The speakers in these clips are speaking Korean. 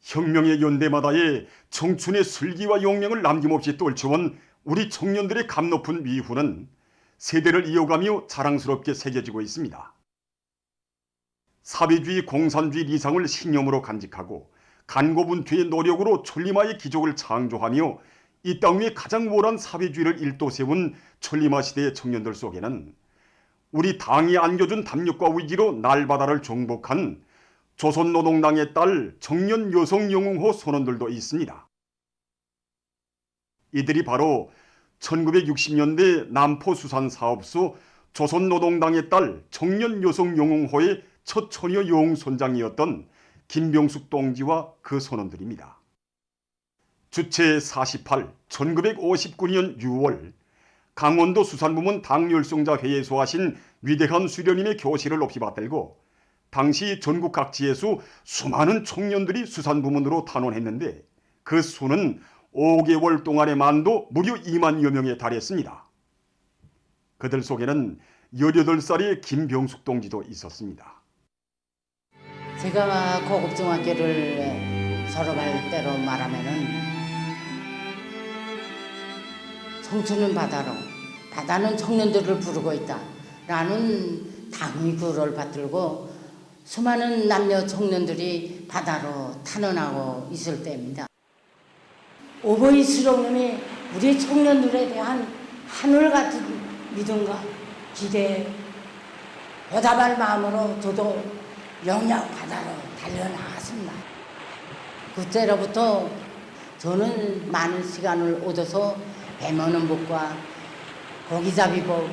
혁명의 연대마다의 청춘의 슬기와 용맹을 남김없이 떨쳐온 우리 청년들의 감높은 미후는 세대를 이어가며 자랑스럽게 새겨지고 있습니다. 사회주의 공산주의理想을 신념으로 간직하고 간고분투의 노력으로 천리마의 기적을 창조하며 이 땅 위에 가장 우월한 사회주의를 일도 세운 천리마 시대의 청년들 속에는 우리 당이 안겨준 담력과 의지로 날바다를 정복한 조선노동당의 딸 청년 여성 영웅호 선원들도 있습니다. 이들이 바로 1960년대 남포수산사업소 조선노동당의 딸 청년 여성 영웅호의 첫 처녀 여웅선장이었던 김병숙 동지와 그 선원들입니다. 주체 48, 1959년 6월 강원도 수산부문 당열성자 회에 소하신 위대한 수련님의 교실을 높이 받들고 당시 전국 각지에서 수많은 청년들이 수산부문으로 탄원했는데 그 수는 5개월 동안에만도 무려 2만여 명에 달했습니다. 그들 속에는 18살의 김병숙 동지도 있었습니다. 제가 고급중학교를 졸업할 때로 말하면은 청춘은 바다로, 바다는 청년들을 부르고 있다 라는 당위구를 받들고 수많은 남녀 청년들이 바다로 탄원하고 있을 때입니다. 오보이 수령님이 우리 청년들에 대한 하늘 같은 믿음과 기대에 보답할 마음으로 저도 영양 바다로 달려나갔습니다. 그때로부터 저는 많은 시간을 얻어서 배 머는 법과 고기잡이 법,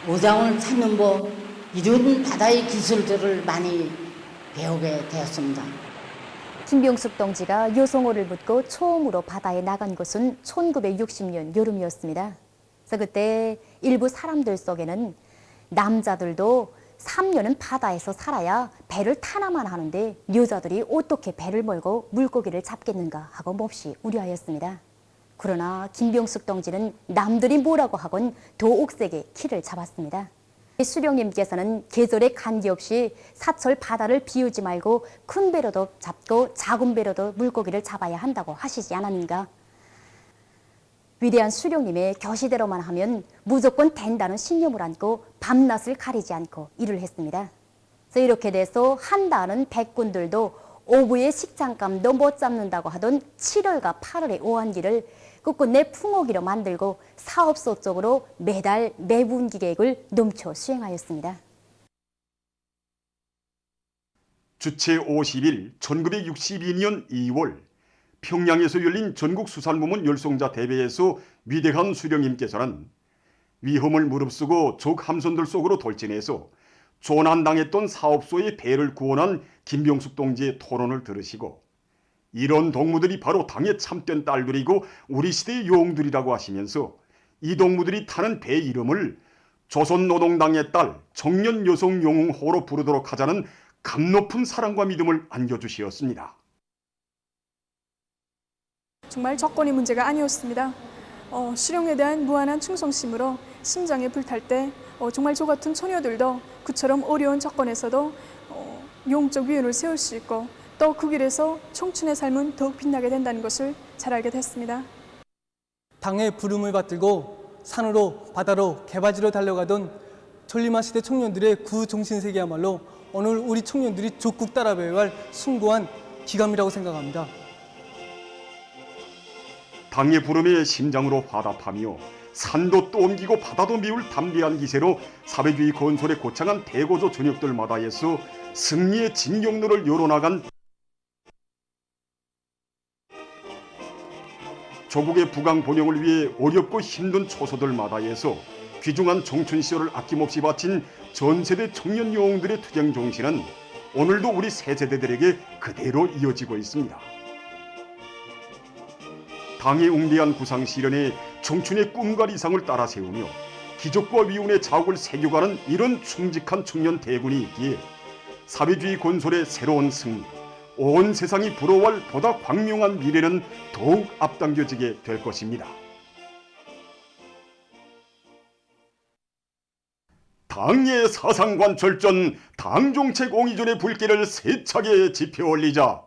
오장을 찾는 법 이런 바다의 기술들을 많이 배우게 되었습니다. 김병숙 동지가 여성호를 붙고 처음으로 바다에 나간 것은 1960년 여름이었습니다. 그래서 그때 일부 사람들 속에는 남자들도 3년은 바다에서 살아야 배를 타나만 하는데 여자들이 어떻게 배를 몰고 물고기를 잡겠는가 하고 몹시 우려하였습니다. 그러나 김병숙 동지는 남들이 뭐라고 하건 더 옥색의 키를 잡았습니다. 수령님께서는 계절에 관계없이 사철 바다를 비우지 말고 큰 배로도 잡고 작은 배로도 물고기를 잡아야 한다고 하시지 않았는가. 위대한 수령님의 교시대로만 하면 무조건 된다는 신념을 안고 밤낮을 가리지 않고 일을 했습니다. 그래서 이렇게 돼서 한다는 백군들도 오부의 식장감도 못 잡는다고 하던 7월과 8월의 오한기를 끝끝내 풍어기로 만들고 사업소 쪽으로 매달 매분기 계획을 넘쳐 수행하였습니다. 주체 50일 1962년 2월 평양에서 열린 전국수산부문 열성자 대회에서 위대한 수령님께서는 위험을 무릅쓰고 적 함선들 속으로 돌진해서 조난당했던 사업소의 배를 구원한 김병숙 동지의 토론을 들으시고 이런 동무들이 바로 당의 참된 딸들이고 우리 시대의 용들이라고 하시면서 이 동무들이 타는 배 이름을 조선노동당의 딸 청년 여성 영웅호로 부르도록 하자는 감높은 사랑과 믿음을 안겨주시었습니다. 정말 조건이 문제가 아니었습니다. 수령에 대한 무한한 충성심으로 심장에 불탈 때 정말 저 같은 처녀들도 그처럼 어려운 조건에서도 영적 위원을 세울 수 있고 또 그 길에서 청춘의 삶은 더욱 빛나게 된다는 것을 잘 알게 됐습니다. 당의 부름을 받들고 산으로 바다로 개바지로 달려가던 천리마 시대 청년들의 구 정신세계야말로 오늘 우리 청년들이 적극 따라 배워야 할 숭고한 기감이라고 생각합니다. 당의 부름에 심장으로 화답하며 산도 또 옮기고 바다도 미울 담대한 기세로 사회주의 건설에 고창한 대고조 전역들마다에서 승리의 진경로를 열어나간 조국의 부강 번영을 위해 어렵고 힘든 초소들마다에서 귀중한 청춘 시절을 아낌없이 바친 전세대 청년 영웅들의 투쟁 정신은 오늘도 우리 새 세대들에게 그대로 이어지고 있습니다. 당의 웅대한 구상 실현에 청춘의 꿈과 이상을 따라 세우며 기적과 위운의 자욱을 새겨가는 이런 충직한 청년 대군이 있기에 사회주의 건설의 새로운 승리, 온 세상이 부러워할 보다 광명한 미래는 더욱 앞당겨지게 될 것입니다. 당의 사상관철전, 당정책 옹이전의 불길을 세차게 지펴올리자.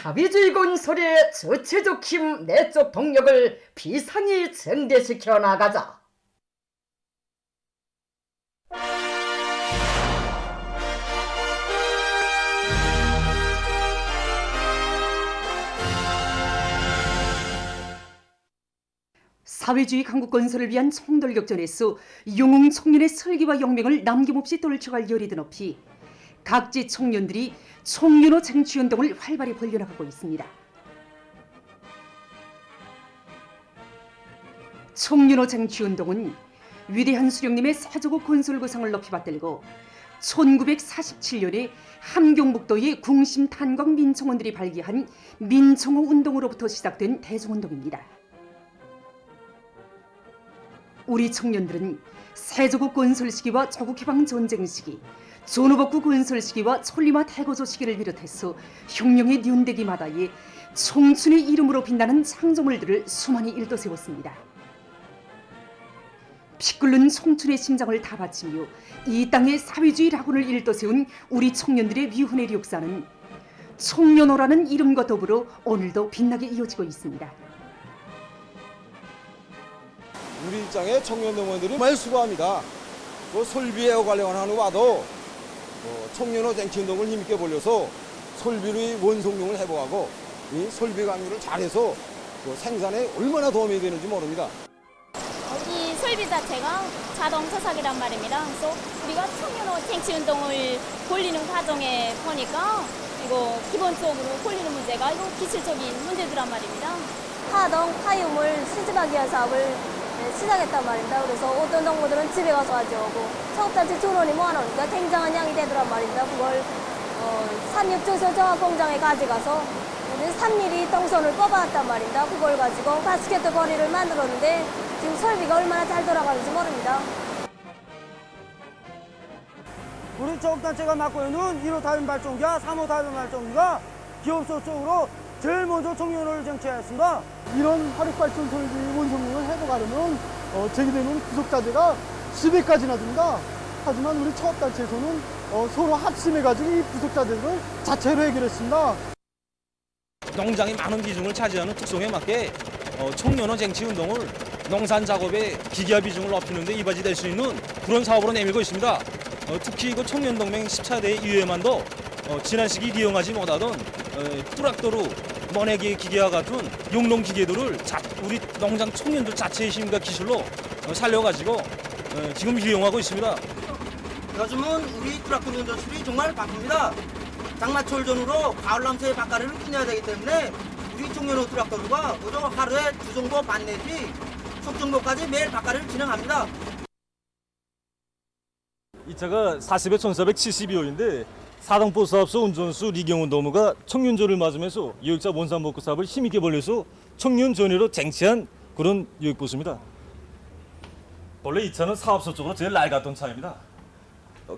사회주의 건설의 저체적 힘, 내적 동력을 비상히 증대시켜 나가자. 사회주의 강국 건설을 위한 총돌격전에서 영웅 청년의 설기와 용맹을 남김없이 떨쳐갈 열이 드높이 각지 청년들이 청년호 쟁취운동을 활발히 벌려나가고 있습니다. 청년호 쟁취운동은 위대한 수령님의 세조국 건설구상을 높이 받들고 1947년에 함경북도의 궁심 탄광 민청원들이 발기한 민청호 운동으로부터 시작된 대중운동입니다. 우리 청년들은 세조국 건설 시기와 조국해방 전쟁 시기, 전후복구 건설 시기와 천리마 대거조 시기를 비롯해서 혁명의 년대기마다에 청춘의 이름으로 빛나는 창조물들을 수많이 일떠세웠습니다. 피 끓는 청춘의 심장을 다 바치며 이 땅의 사회주의 낙원을 일떠세운 우리 청년들의 위훈의 역사는 청년호라는 이름과 더불어 오늘도 빛나게 이어지고 있습니다. 우리 입장에 청년동원들이 정말 수고합니다. 그 설비에 관련한 와도 청년호 쟁취운동을 힘있게 벌려서 설비의 원성용을 회복하고 이 설비 관리를 잘해서 그 생산에 얼마나 도움이 되는지 모릅니다. 이 설비 자체가 자동차 사기란 말입니다. 그래서 우리가 청년호 쟁취운동을 벌리는 과정에 보니까 이거 기본적으로 벌리는 문제가 이거 기술적인 문제들란 말입니다. 하동 파이움을 수집하기 위한 사업을 시작했단 말입니다. 그래서 어떤 동무들은 집에 가서 가져오고 사업단체 전원이 모아놓으니까 굉장한 양이 되더란 말입니다. 그걸 삼육조소 정화공장에 가져가서 3mm 동선을 뽑아왔단 말입니다. 그걸 가지고 바스켓 거리를 만들었는데 지금 설비가 얼마나 잘 돌아가는지 모릅니다. 우리 조업단체가 맡고 있는 1호 타임 발전기와 3호 타임 발전기가 기업소 쪽으로 제일 먼저 청년호를 쟁취하였습니다. 이런 화력발전 설비 원성력을 회복하려면 제기되는 부속자재가 10회까지나 듭니다. 하지만 우리 차업단체에서는 서로 합심해가지고 이 부속자재를 자체로 해결했습니다. 농장이 많은 비중을 차지하는 특성에 맞게 청년호 쟁취운동을 농산 작업의 기계화 비중을 높이는 데 이바지될 수 있는 그런 사업으로 내밀고 있습니다. 특히 그 청년동맹 14대 이후에만도 지난 시기 이용하지 못하던 뚜락도루 머네기 기계와 같은 용농 기계들을 우리 농장 청년들 자체의 힘과 기술로 살려가지고 지금 이용하고 있습니다. 요즘은 우리 뚜락도루 운전술이 정말 바쁩니다. 장마철 전후로 가을남새의 밭가리를 끝내야 되기 때문에 우리 청년호 뚜락도루가 그저 하루에 2정도 반 내지 속정도까지 매일 밭가리를 진행합니다. 이 차가 40에 1472호인데 사동포 사업소 운전수 리경훈 도무가 청년전을 맞으면서 유역자 원산복구 사업을 힘있게 벌려서 청년 전회로 쟁취한 그런 유역보수입니다. 원래 이 차는 사업소 쪽으로 제일 낡았던 차입니다.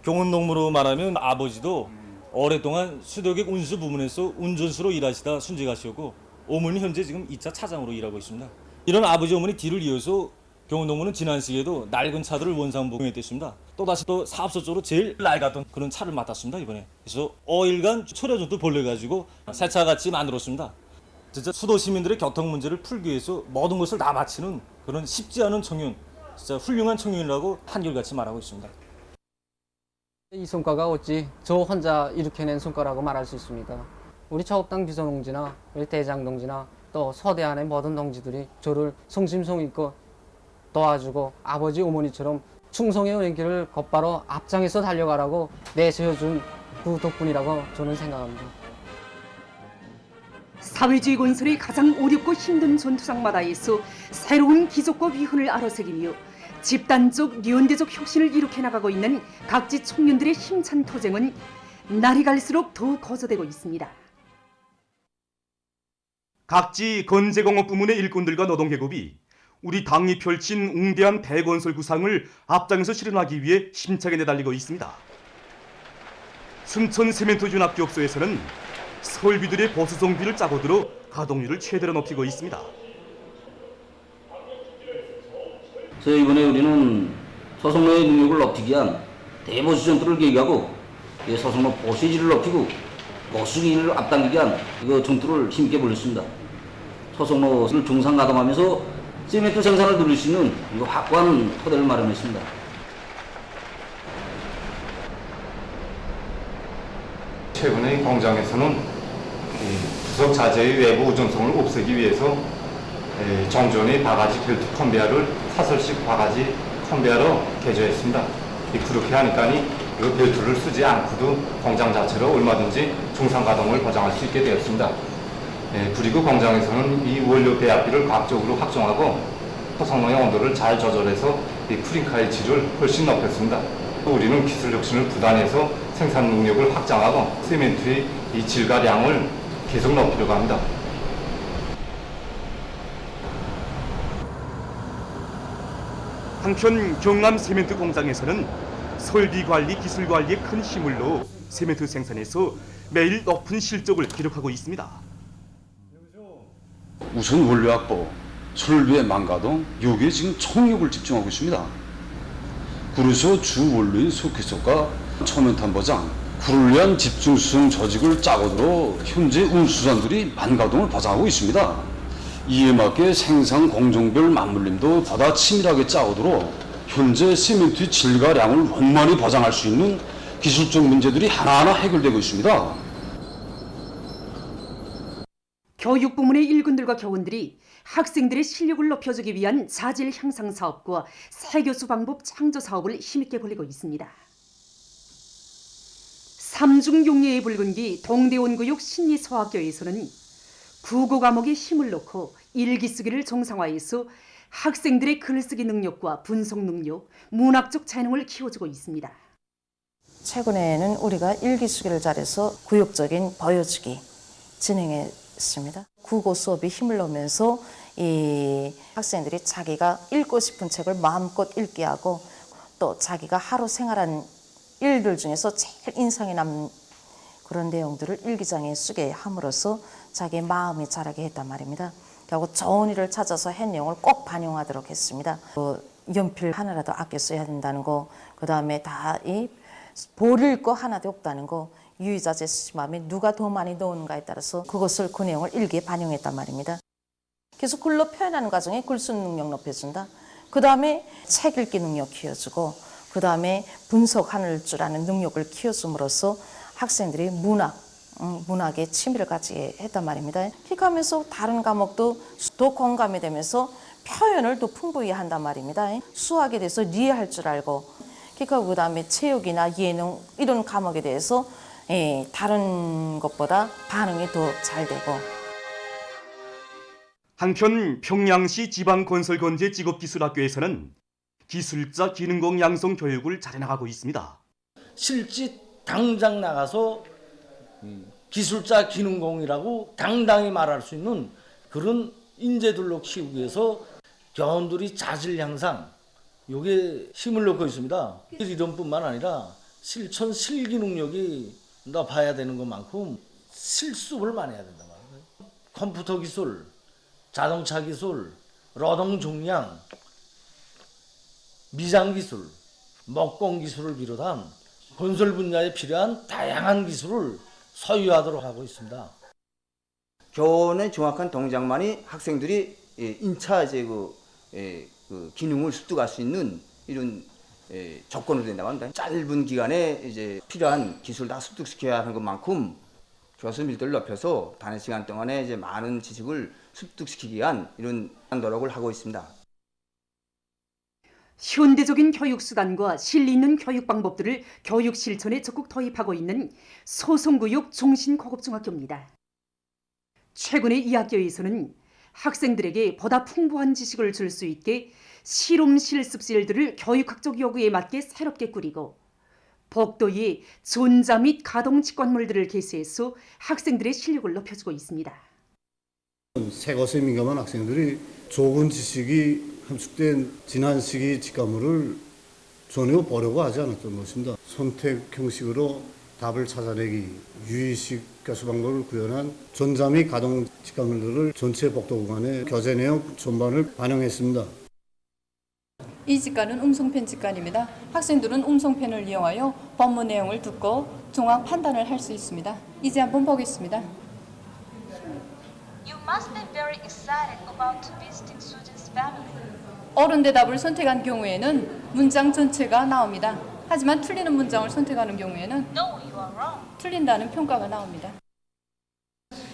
경운농무로 말하면 아버지도 오랫동안 수도객 운수 부문에서 운전수로 일하시다 순직하셨고 어머니 현재 지금 이 차 차장으로 일하고 있습니다. 이런 아버지 어머니 뒤를 이어서 경운농무는 지난 시기에도 낡은 차들을 원상복구했습니다. 또다시 또 사업소 쪽으로 제일 낡았던 그런 차를 맡았습니다 이번에. 그래서 5일간 초려전도 벌려가지고 새 차같이 만들었습니다. 진짜 수도 시민들의 교통 문제를 풀기 위해서 모든 것을 다 바치는 그런 쉽지 않은 청년, 진짜 훌륭한 청년이라고 한결같이 말하고 있습니다. 이 성과가 어찌 저 혼자 일으켜낸 성과라고 말할 수 있습니다. 우리 차업당 비서동지나 우리 대장 동지나 또 서대안의 모든 동지들이 저를 성심성의껏 도와주고 아버지 어머니처럼 충성의 연길을 곧바로 앞장에서 달려가라고 내세워준 그 덕분이라고 저는 생각합니다. 사회주의 건설의 가장 어렵고 힘든 전투장마다에서 새로운 기적과 위훈을 알아새기며 집단적, 연대적 혁신을 일으켜 나가고 있는 각지 청년들의 힘찬 투쟁은 날이 갈수록 더욱 거저되고 있습니다. 각지 건재공업 부문의 일꾼들과 노동계급이 우리 당이 펼친 웅대한 대건설 구상을 앞장에서 실현하기 위해 힘차게 내달리고 있습니다. 순천 세멘트윤합기업소에서는 설비들의 보수성비를 짜고 들어 가동률을 최대로 높이고 있습니다. 이번에 우리는 소성로의 능력을 높이기 위한 대보수 전투를 계획하고 소성로 보수질을 높이고 거수기를 앞당기기 위한 이거 전투를 힘있게 벌였습니다. 서성로를 중상 가동하면서 시멘트 생산을 누릴 수 있는 이거 확고한 토대를 마련했습니다. 최근에 공장에서는 부속 자재의 외부 의존성을 없애기 위해서 정전의 바가지 벨트 컨베어를 사설식 바가지 컨베어로 개조했습니다. 그렇게 하니까 이 벨트를 쓰지 않고도 공장 자체로 얼마든지 중상 가동을 보장할 수 있게 되었습니다. 그리고 공장에서는 이 원료 배합비를 과학적으로 확정하고 토성로의 온도를 잘 조절해서 이 프링카의 질을 훨씬 높였습니다. 우리는 기술 혁신을 부단해서 생산 능력을 확장하고 시멘트의 이 질과 량을 계속 높이려고 합니다. 한편 경남 세멘트 공장에서는 설비 관리, 기술 관리에 큰 힘을 넣어 세멘트 생산에서 매일 높은 실적을 기록하고 있습니다. 우선 원료 확보, 설비의 망가동, 여기에 지금 총력을 집중하고 있습니다. 그래서 주 원료인 석회석과 초면탄 보장, 그를 위한 집중수송 조직을 짜고 들어 현재 운수선들이 만가동을 보장하고 있습니다. 이에 맞게 생산 공정별 맞물림도 보다 치밀하게 짜고 들어 현재 시멘트의 질과 량을 원만히 보장할 수 있는 기술적 문제들이 하나하나 해결되고 있습니다. 교육부문의 일꾼들과 교원들이 학생들의 실력을 높여주기 위한 자질 향상 사업과 새교수 방법 창조 사업을 힘있게 벌이고 있습니다. 삼중용예의 붉은기 동대원구역 신리서학교에서는 국어 과목에 힘을 넣고 일기쓰기를 정상화해서 학생들의 글쓰기 능력과 분석 능력, 문학적 재능을 키워주고 있습니다. 최근에는 우리가 일기쓰기를 잘해서 구역적인 보여주기 진행했습니다. 국어 수업에 힘을 넣으면서 이 학생들이 자기가 읽고 싶은 책을 마음껏 읽게 하고 또 자기가 하루 생활한 일들 중에서 제일 인상에 남는 그런 내용들을 일기장에 쓰게 함으로써 자기의 마음이 자라게 했단 말입니다. 그리고 좋은 일을 찾아서 한 내용을 꼭 반영하도록 했습니다. 연필 하나라도 아껴 써야 된다는 거, 그 다음에 다 이 버릴 거 하나도 없다는 거, 유의자재 쓰지 마면 누가 더 많이 넣었는가에 따라서 그것을 그 내용을 일기에 반영했단 말입니다. 계속 글로 표현하는 과정에 글 쓰는 능력 높여준다. 그 다음에 책 읽기 능력 키워주고, 그 다음에 분석할 줄 아는 능력을 키워줌으로써 학생들이 문학에 취미를 가지게 했단 말입니다. 그러면서 다른 과목도 더 공감이 되면서 표현을 더 풍부히 한단 말입니다. 수학에 대해서 이해할 줄 알고, 그 다음에 체육이나 예능 이런 과목에 대해서 다른 것보다 반응이 더 잘 되고. 한편 평양시 지방건설건재직업기술학교에서는 기술자 기능공 양성 교육을 잘 해나가고 있습니다. 실제 당장 나가서 기술자 기능공이라고 당당히 말할 수 있는 그런 인재들로 키우기 위해서 교원들이 자질 향상, 요게 힘을 넣고 있습니다. 이론뿐만 아니라 실천 실기 능력이 높아야 되는 것만큼 실습을 많이 해야 된단 말이에요. 컴퓨터 기술, 자동차 기술, 노동 중량, 미장 기술, 목공 기술을 비롯한 건설 분야에 필요한 다양한 기술을 소유하도록 하고 있습니다. 교원의 정확한 동작만이 학생들이 인차 기능을 습득할 수 있는 이런 조건으로 된다고 합니다. 짧은 기간에 이제 필요한 기술 다 습득시켜야 하는 것만큼 교수 밀도를 높여서 단위 시간 동안에 이제 많은 지식을 습득시키기 위한 이런 노력을 하고 있습니다. 현대적인 교육 수단과 실리 있는 교육 방법들을 교육 실천에 적극 도입하고 있는 소송구역 종신고급중학교입니다. 최근에 이 학교에서는 학생들에게 보다 풍부한 지식을 줄 수 있게 실험 실습실들을 교육학적 요구에 맞게 새롭게 꾸리고 복도에 존자 및 가동 직관물들을 개수해서 학생들의 실력을 높여주고 있습니다. 새 것에 민감한 학생들이 좋은 지식이 함축된 지난 시기 직감물을 전혀 보려고 하지 않았던 것입니다. 선택 형식으로 답을 찾아내기, 유의식 교수 방법을 구현한 전자 및 가동 직감물들을 전체 복도 구간에 교재 내용 전반을 반영했습니다. 이 직관은 음성펜 직관입니다. 학생들은 음성펜을 이용하여 법문 내용을 듣고 종합 판단을 할 수 있습니다. 이제 한번 보겠습니다. You must be very excited about visiting Sujan's family. 옳은 대답을 선택한 경우에는 문장 전체가 나옵니다. 하지만 틀리는 문장을 선택하는 경우에는 No, you are wrong. 틀린다는 평가가 나옵니다.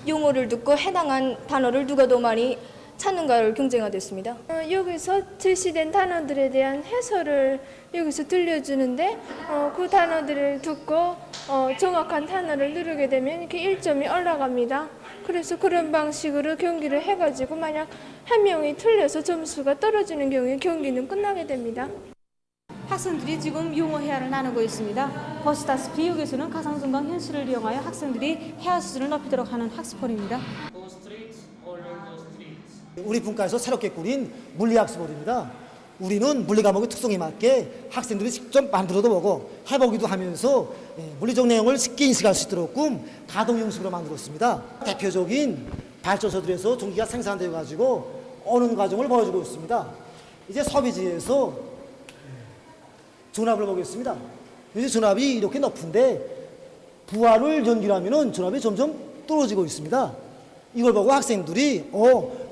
용어를 듣고 해당한 단어를 누가 더 많이 찾는가를 경쟁하게 됐습니다. 여기서 제시된 단어들에 대한 해설을 여기서 들려주는데 그 단어들을 듣고 정확한 단어를 누르게 되면 이렇게 1점이 올라갑니다. 그래서 그런 방식으로 경기를 해가지고 만약 한 명이 틀려서 점수가 떨어지는 경우에 경기는 끝나게 됩니다. 학생들이 지금 용어 회화를 나누고 있습니다. 보시다시피 여기서는 가상증강 현실을 이용하여 학생들이 회화 수준을 높이도록 하는 학습홀입니다. 우리 분과에서 새롭게 꾸린 물리학습홀입니다. 우리는 물리 과목의 특성에 맞게 학생들이 직접 만들어도 보고 해보기도 하면서 물리적 내용을 쉽게 인식할 수 있도록 가동 형식으로 만들었습니다. 대표적인 발전소들에서 전기가 생산되어 가지고 오는 과정을 보여주고 있습니다. 이제 섭이지에서 전압을 보겠습니다. 이제 전압이 이렇게 높은데 부하를 연기하면은 전압이 점점 떨어지고 있습니다. 이걸 보고 학생들이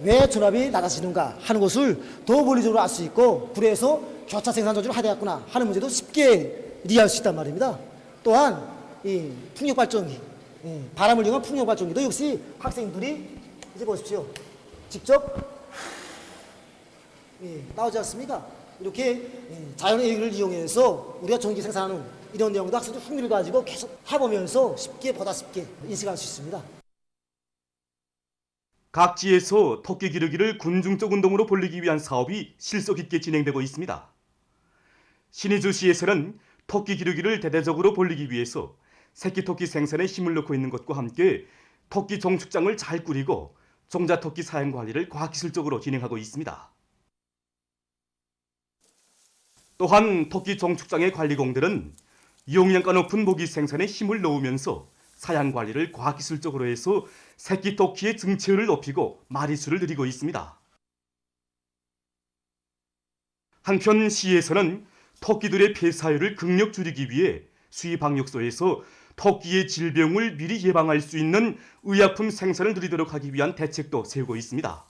왜 전압이 낮아지는가 하는 것을 더 논리적으로 알 수 있고 그래서 교차 생산 조절을 하되었구나 하는 문제도 쉽게 이해할 수 있단 말입니다. 또한 이 풍력 발전기, 바람을 이용한 풍력 발전기도 역시 학생들이 이제 보십시오. 직접 나오지 않습니까? 이렇게 자연의 에너지를 이용해서 우리가 전기 생산하는 이런 내용도 학생들 흥미를 가지고 계속 해보면서 보다 쉽게 인식할 수 있습니다. 각지에서 토끼 기르기를 군중적 운동으로 벌리기 위한 사업이 실속 있게 진행되고 있습니다. 신의주시에서는 토끼 기르기를 대대적으로 벌리기 위해서 새끼 토끼 생산에 힘을 넣고 있는 것과 함께 토끼 종축장을 잘 꾸리고 종자 토끼 사양 관리를 과학기술적으로 진행하고 있습니다. 또한 토끼 종축장의 관리공들은 용량가 높은 모기 생산에 힘을 넣으면서 사양 관리를 과학기술적으로 해서 새끼 토끼의 증체율을 높이고 마리수를 늘리고 있습니다. 한편 시에서는 토끼들의 폐사율을 극력 줄이기 위해 수의방역소에서 토끼의 질병을 미리 예방할 수 있는 의약품 생산을 늘리도록 하기 위한 대책도 세우고 있습니다.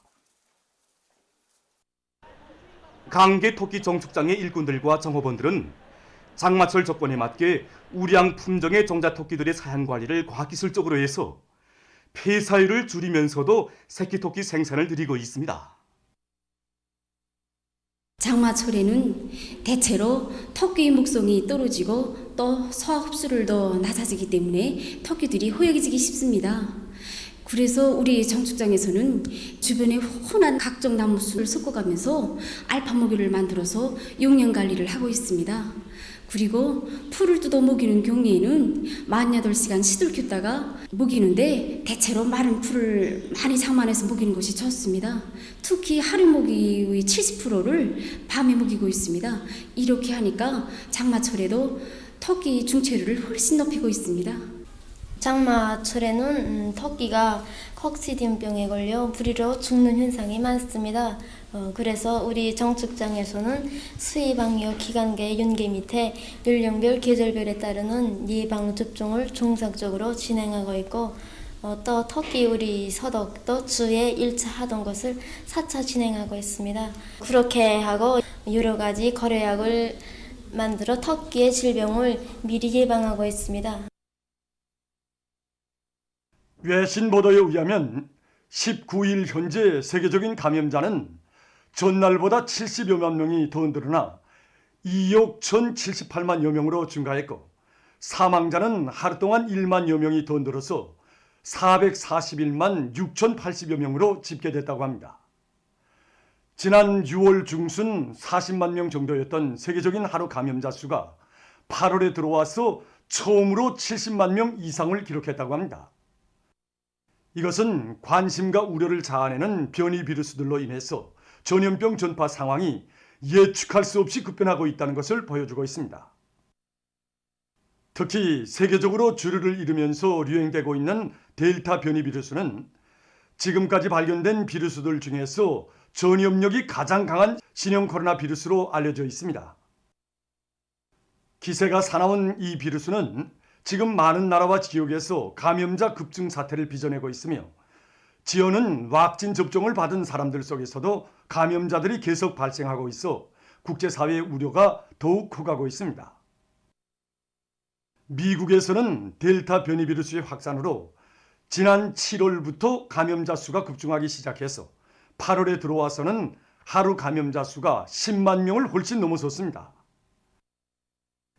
강계 토끼 종축장의 일꾼들과 정호원들은 장마철 조건에 맞게 우량 품종의 종자 토끼들의 사양 관리를 과학기술적으로 해서 폐사율을 줄이면서도 새끼 토끼 생산을 늘리고 있습니다. 장마철에는 대체로 토끼의 목성이 떨어지고 또 소화 흡수를 더 낮아지기 때문에 토끼들이 허약해지기 쉽습니다. 그래서 우리 정축장에서는 주변에 흔한 각종 나무수를 섞어가면서 알파 모기를 만들어서 용량 관리를 하고 있습니다. 그리고 풀을 뜯어 먹이는 경우에는 48시간 시들 켰다가 먹이는데 대체로 마른 풀을 많이 장만해서 먹이는 것이 좋습니다. 특히 하루 먹이의 70%를 밤에 먹이고 있습니다. 이렇게 하니까 장마철에도 토끼 중체율을 훨씬 높이고 있습니다. 장마철에는 토끼가 콕시디움병에 걸려 불의로 죽는 현상이 많습니다. 그래서 우리 정축장에서는 수의방역 기간계 연계 밑에 연령별 계절별에 따르는 예방접종을 종사적으로 진행하고 있고 또 토끼 우리 소독도 주에 1차 하던 것을 4차 진행하고 있습니다. 그렇게 하고 여러 가지 거래약을 만들어 토끼의 질병을 미리 예방하고 있습니다. 외신 보도에 의하면 19일 현재 세계적인 감염자는 전날보다 70여만 명이 더 늘어나 2억 1,078만여 명으로 증가했고 사망자는 하루 동안 1만여 명이 더 늘어서 441만 6,080여 명으로 집계됐다고 합니다. 지난 6월 중순 40만 명 정도였던 세계적인 하루 감염자 수가 8월에 들어와서 처음으로 70만 명 이상을 기록했다고 합니다. 이것은 관심과 우려를 자아내는 변이 비루스들로 인해서 전염병 전파 상황이 예측할 수 없이 급변하고 있다는 것을 보여주고 있습니다. 특히 세계적으로 주류를 이루면서 유행되고 있는 델타 변이 비루스는 지금까지 발견된 비루스들 중에서 전염력이 가장 강한 신형 코로나 비루스로 알려져 있습니다. 기세가 사나운 이 비루스는 지금 많은 나라와 지역에서 감염자 급증 사태를 빚어내고 있으며 지어는 왁신 접종을 받은 사람들 속에서도 감염자들이 계속 발생하고 있어 국제사회의 우려가 더욱 커가고 있습니다. 미국에서는 델타 변이 비루스의 확산으로 지난 7월부터 감염자 수가 급증하기 시작해서 8월에 들어와서는 하루 감염자 수가 10만 명을 훨씬 넘어섰습니다.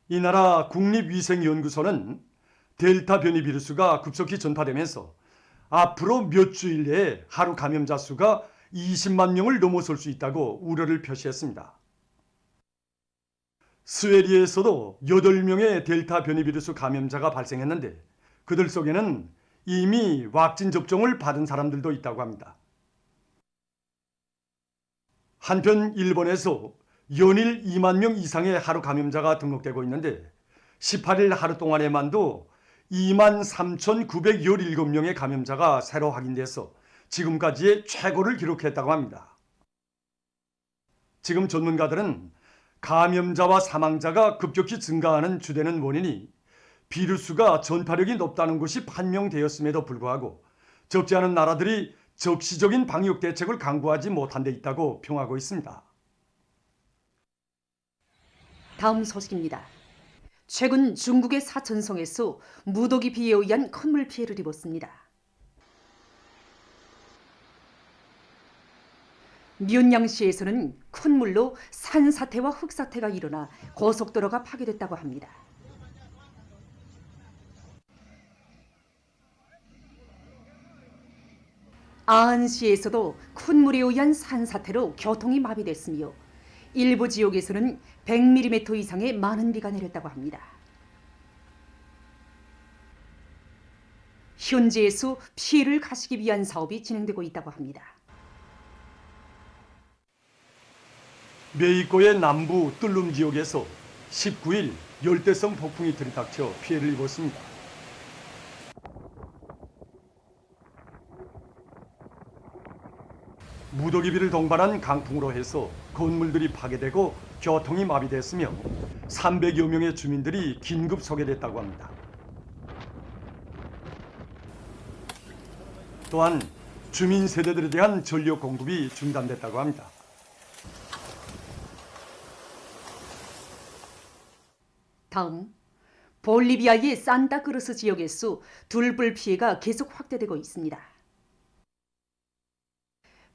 이 나라 국립위생연구소는 델타 변이 비루스가 급속히 전파되면서 앞으로 몇 주일 내에 하루 감염자 수가 20만 명을 넘어설 수 있다고 우려를 표시했습니다. 스웨리에서도 8명의 델타 변이 비루스 감염자가 발생했는데 그들 속에는 이미 왁신 접종을 받은 사람들도 있다고 합니다. 한편 일본에서 연일 2만 명 이상의 하루 감염자가 등록되고 있는데 18일 하루 동안에만도 23,917명의 감염자가 새로 확인돼서 지금까지의 최고를 기록했다고 합니다. 지금 전문가들은 감염자와 사망자가 급격히 증가하는 주되는 원인이 비루스가 전파력이 높다는 것이 판명되었음에도 불구하고 적지 않은 나라들이 적시적인 방역 대책을 강구하지 못한 데 있다고 평하고 있습니다. 다음 소식입니다. 최근 중국의 사천성에서 무더기 비에 의한 큰물 피해를 입었습니다. 뮨양시에서는 큰 물로 산사태와 흙사태가 일어나 고속도로가 파괴됐다고 합니다. 아한시에서도 큰 물에 의한 산사태로 교통이 마비됐으며 일부 지역에서는 100mm 이상의 많은 비가 내렸다고 합니다. 현지에서 피해를 가시기 위한 사업이 진행되고 있다고 합니다. 메히코의 남부 뜰룸 지역에서 19일 열대성 폭풍이 들이닥쳐 피해를 입었습니다. 무더기비를 동반한 강풍으로 해서 건물들이 파괴되고 교통이 마비됐으며 300여 명의 주민들이 긴급 소개됐다고 합니다. 또한 주민 세대들에 대한 전력 공급이 중단됐다고 합니다. 다음, 볼리비아의 산타크루스 지역에서 들불 피해가 계속 확대되고 있습니다.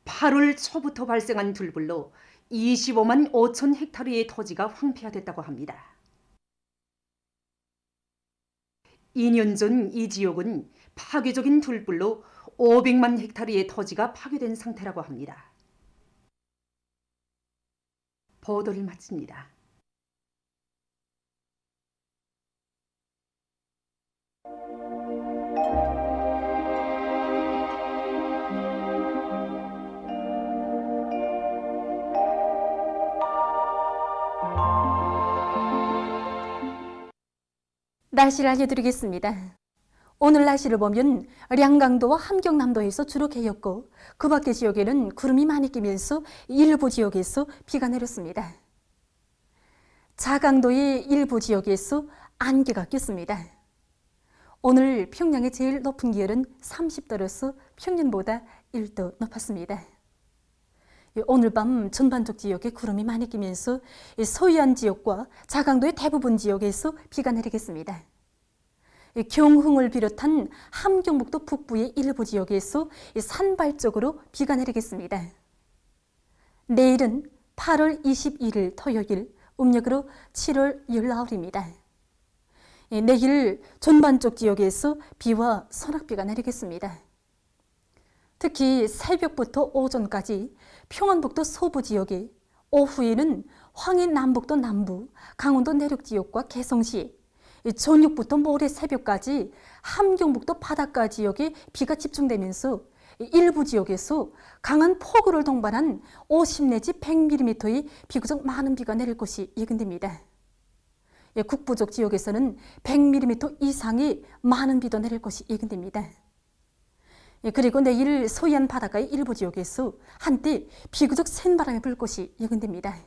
8월 초부터 발생한 들불로 25만 5천 헥타르의 토지가 황폐화됐다고 합니다. 2년 전 이 지역은 파괴적인 들불로 500만 헥타르의 토지가 파괴된 상태라고 합니다. 보도를 마칩니다. 날씨를 알려드리겠습니다. 오늘 날씨를 보면 량강도와 함경남도에서 주로 개였고 그 밖의 지역에는 구름이 많이 끼면서 일부 지역에서 비가 내렸습니다. 자강도의 일부 지역에서 안개가 꼈습니다. 오늘 평양의 제일 높은 기온은 30도로서 평년보다 1도 높았습니다. 오늘 밤 전반적 지역에 구름이 많이 끼면서 서해안 지역과 자강도의 대부분 지역에서 비가 내리겠습니다. 경흥을 비롯한 함경북도 북부의 일부 지역에서 산발적으로 비가 내리겠습니다. 내일은 8월 21일 토요일, 음력으로 7월 19일입니다. 내일 전반적 지역에서 비와 소낙비가 내리겠습니다. 특히 새벽부터 오전까지 평안북도 서부 지역에, 오후에는 황해 남북도 남부, 강원도 내륙 지역과 개성시, 저녁부터 모레 새벽까지 함경북도 바닷가 지역에 비가 집중되면서 일부 지역에서 강한 폭우를 동반한 50 내지 100mm의 비교적 많은 비가 내릴 것이 예견됩니다. 국부적 지역에서는 100mm 이상의 많은 비도 내릴 것이 예견됩니다. 그리고 내일 서해안 바닷가의 일부 지역에서 한때 비교적 센 바람이 불 것이 예견됩니다.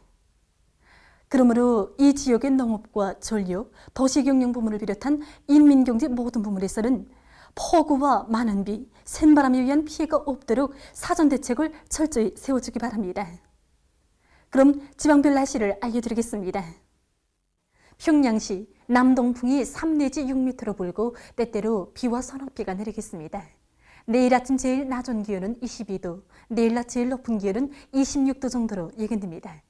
그러므로 이 지역의 농업과 전력, 도시경영 부문을 비롯한 인민경제 모든 부문에서는 폭우와 많은 비, 센 바람에 의한 피해가 없도록 사전 대책을 철저히 세워주기 바랍니다. 그럼 지방별 날씨를 알려드리겠습니다. 평양시 남동풍이 3 내지 6m로 불고 때때로 비와 서낙비가 내리겠습니다. 내일 아침 제일 낮은 기온은 22도, 내일 낮 제일 높은 기온은 26도 정도로 예견됩니다.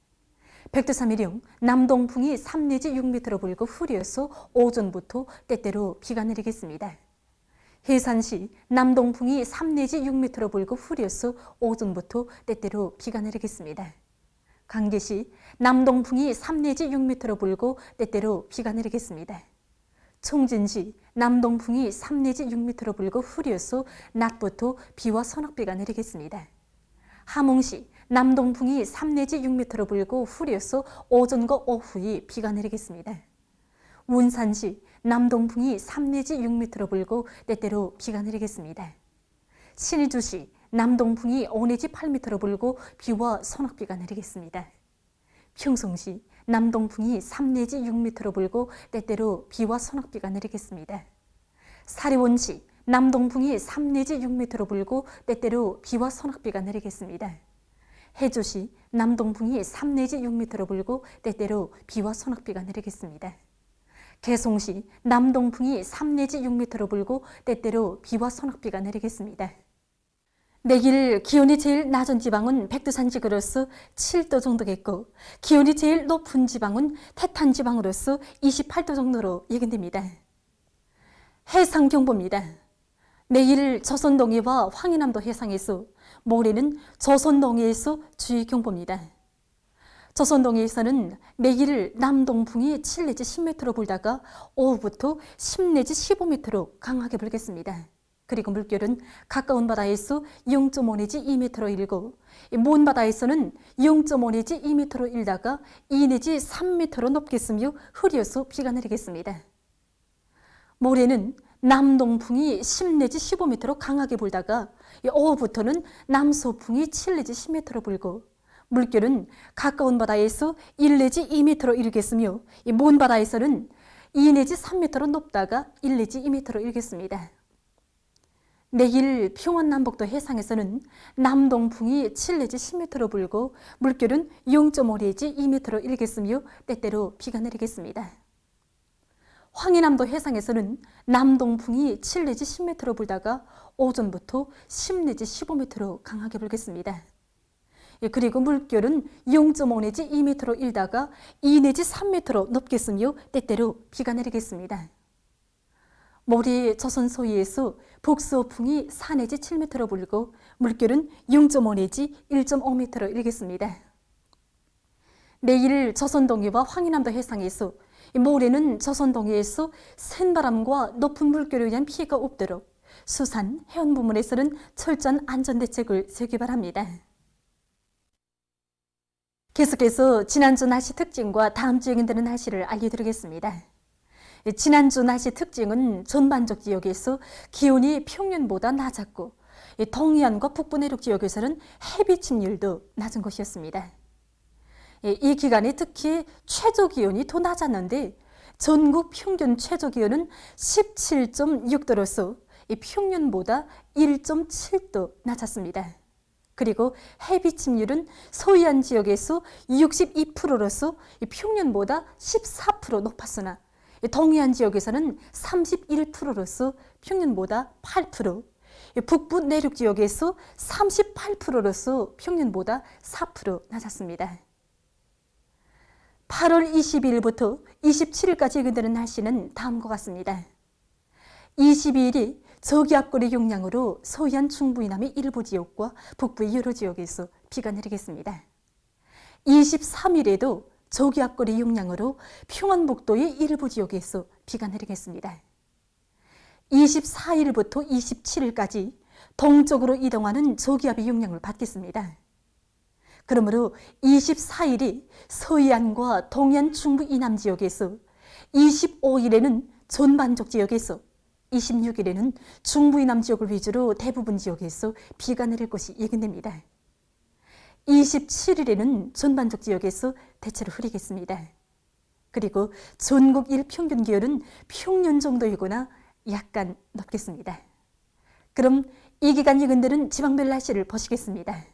백두산미령 남동풍이 3 내지 6m로 불고 흐려서 오전부터 때때로 비가 내리겠습니다. 해산시 남동풍이 3 내지 6m로 불고 흐려서 오전부터 때때로 비가 내리겠습니다. 강계시 남동풍이 3 내지 6m로 불고 때때로 비가 내리겠습니다. 총진시 남동풍이 3 내지 6m로 불고 흐려서 낮부터 비와 서낙비가 내리겠습니다. 함흥시 남동풍이 3 내지 6m로 불고 흐려서 오전과 오후에 비가 내리겠습니다. 운산시 남동풍이 3 내지 6m로 불고 때때로 비가 내리겠습니다. 신의주시 남동풍이 5 내지 8m로 불고 비와 서낙비가 내리겠습니다. 평성시 남동풍이 3 내지 6m로 불고 때때로 비와 서낙비가 내리겠습니다. 사리원시 남동풍이 3 내지 6m로 불고 때때로 비와 서낙비가 내리겠습니다. 해주시 남동풍이 3 내지 6m로 불고 때때로 비와 서낙비가 내리겠습니다. 개송시 남동풍이 3 내지 6m로 불고 때때로 비와 서낙비가 내리겠습니다. 내일 기온이 제일 낮은 지방은 백두산 지구로서 7도 정도겠고 기온이 제일 높은 지방은 태탄 지방으로서 28도 정도로 예견됩니다. 해상경보입니다. 내일 조선동해와 황해남도 해상에서, 모레는 조선동해에서 주의경보입니다. 조선동해에서는 내일 남동풍이 7 내지 10m로 불다가 오후부터 10 내지 15m로 강하게 불겠습니다. 그리고 물결은 가까운 바다에서 0.5 내지 2m로 일고 먼 바다에서는 0.5 내지 2m로 일다가 2 내지 3m로 높겠으며 흐려서 비가 내리겠습니다. 모레는 남동풍이 10 내지 15m로 강하게 불다가 오후부터는 남서풍이 7 내지 10m로 불고 물결은 가까운 바다에서 1 내지 2m로 일겠으며 먼 바다에서는 2 내지 3m로 높다가 1 내지 2m로 일겠습니다. 내일 평안남북도 해상에서는 남동풍이 7 내지 10m로 불고 물결은 0.5 내지 2m로 일겠으며 때때로 비가 내리겠습니다. 황해남도 해상에서는 남동풍이 7 내지 10m로 불다가 오전부터 10 내지 15m로 강하게 불겠습니다. 그리고 물결은 0.5 내지 2m로 일다가 2 내지 3m로 높겠으며 때때로 비가 내리겠습니다. 모레 조선 서해에서 북서풍이 4 내지 7m로 불고 물결은 0.5 내지 1.5m로 일겠습니다. 내일 조선 동해와 황해남도 해상에서, 모레는 조선 동해에서 센 바람과 높은 물결에 의한 피해가 없도록 수산, 해안 부문에서는 철저한 안전대책을 세우기 바랍니다. 계속해서 지난주 날씨 특징과 다음 주 예견되는 날씨를 알려드리겠습니다. 지난주 날씨 특징은 전반적 지역에서 기온이 평년보다 낮았고 동해안과 북부 내륙 지역에서는 해비 침률도 낮은 것이었습니다. 이 기간에 특히 최저 기온이 더 낮았는데 전국 평균 최저 기온은 17.6도로서 평년보다 1.7도 낮았습니다. 그리고 해비 침률은 서해안 지역에서 62%로서 평년보다 14% 높았으나 동해안 지역에서는 31%로서 평년보다 8%, 북부 내륙 지역에서 38%로서 평년보다 4% 낮았습니다. 8월 22일부터 27일까지 예견되는 날씨는 다음과 같습니다. 22일이 저기압골의 영향으로 서해안 중부 이남의 일부 지역과 북부의 여러 지역에서 비가 내리겠습니다. 23일에도 저기압골의 영향으로 평안북도의 일부 지역에서 비가 내리겠습니다. 24일부터 27일까지 동쪽으로 이동하는 저기압의 영향을 받겠습니다. 그러므로 24일이 서해안과 동해안 중부 이남 지역에서, 25일에는 전반적 지역에서, 26일에는 중부 이남 지역을 위주로 대부분 지역에서 비가 내릴 것이 예견됩니다. 27일에는 전반적 지역에서 대체로 흐리겠습니다. 그리고 전국 일평균 기온은 평년 정도이거나 약간 높겠습니다. 그럼 이 기간 예견되는 지방별 날씨를 보시겠습니다.